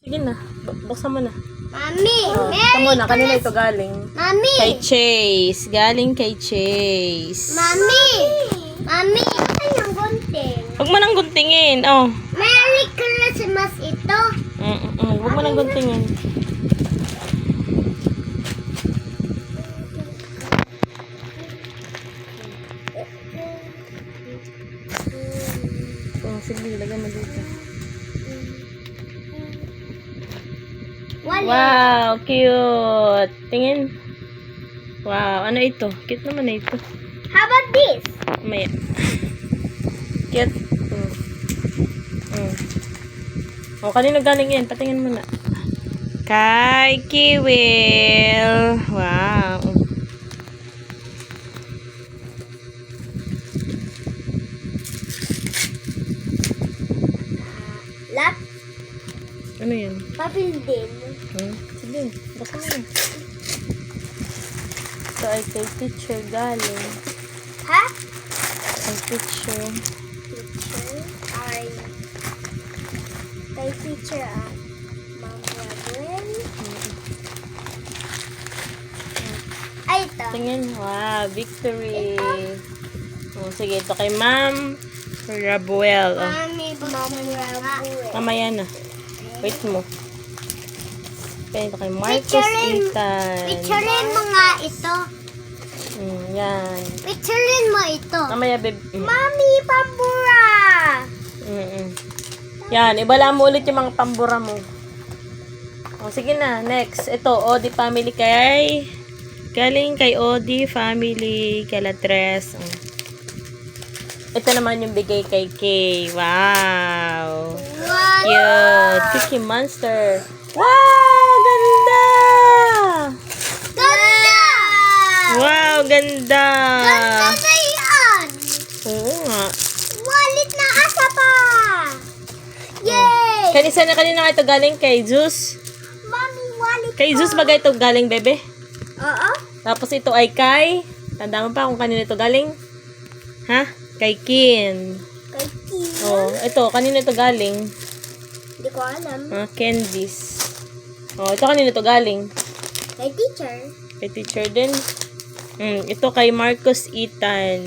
Sige na. Buksan mo na. Mami, Buksan mo na. Kanina ito galing. Mami, Kay Chase. Galing kay Chase. Mami, ito yung gunting. Huwag mo nang guntingin. Oh. Merry Christmas ito. Huwag mo nang guntingin. Sige, lagay mo dito. Wala. Wow, cute. Tingin. Wow, ano ito? Cute naman na ito. How about this? Maya. Cute. Oh, kanino galing yan? Patingin mo na. Kay Kiwil. Wow. Lap, Ano yan? papel din. Sige, basta mo na. Ito ay kay teacher galing. Ha? Kay teacher. Teacher? Ay. Kay teacher Ma'am Raguel. Ay, ito. Tingin. Wow, victory. Oh, sige, ito kay Ma'am Rabuel. Oh, Mami, Ma'am Raguel. mamaya na. Wait mo. Kaya ito kay Marcos Picturein- Ethan. Picturein mo nga ito. Yan. Picturein mo ito. Mamaya, babe. Mami, pambura! Yan, ibala mo ulit yung mga pambura mo. O, sige na. Next. Ito, Odi family kay... Galing kay Odi family, Calatres. Ito naman yung bigay kay Kay. Wow. Wow! Cute. Cookie Monster. Wow! Ganda! Ganda! Wow, ganda! Ganda na yan! Oo nga. Wallet na asa pa! Yay! Kanina ito galing kay Zeus. Mami, wallet Kay Zeus bagay ito galing, bebe. Oo? Tapos ito ay kay... Tanda mo pa kung kanino ito galing? Ha? Kay Kin. Kay Tina. Oh, ito. Kanino ito galing? Hindi ko alam. Candies. Oh, ito kanino ito galing? Kay teacher. Kay teacher din. Ito kay Marcos Ethan.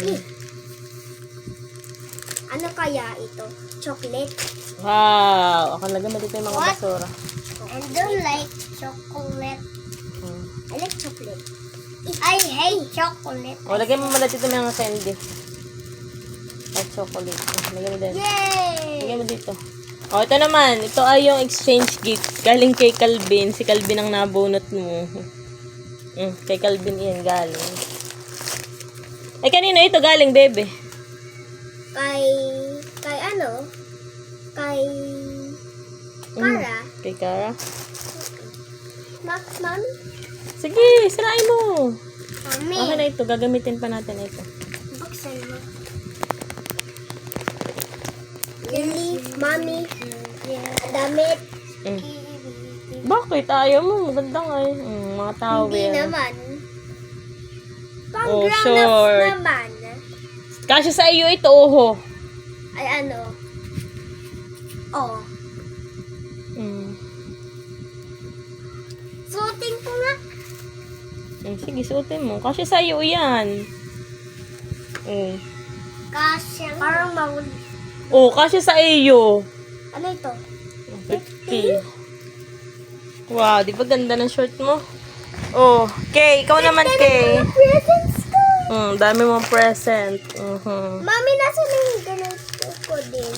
Ano kaya ito? Chocolate? Wow. Ako lagyan mo dito yung mga What? basura. I don't like chocolate. Hmm. I like chocolate. I hate chocolate. Oh, lagyan mo muna dito yung mga candy. At chocolate. Lagyan mo din. Yay! Lagyan mo dito. Oh, ito naman. Ito ay yung exchange gift. Galing kay Calvin. Si Calvin ang nabunot mo. Kay Calvin yan galing. Ay, kanino ito galing, bebe? Kay ano? Kay Kara? Kay Kara? Max, Mami? Sige, sirain mo. Mami. Okay na ito. Gagamitin pa natin ito. Buksan mo. Relief, Mami. Damit. Bakit? Ayaw mo. Maganda nga eh. Mga towel. Hindi naman. Pang Oh, grown-ups short. naman. Kasi sa iyo ito, oho. Ay, ano? Oh. Suotin ko nga. Sige, suotin mo. Kasi sa iyo yan. Kasi parang mawul. Oh, kasi sa iyo. Ano ito? 50. Wow, di ba ganda ng short mo? Oh, Kay, ikaw naman, Kay. Presents ko. Dami mong present. Mami, nasa na yung ganun ko din?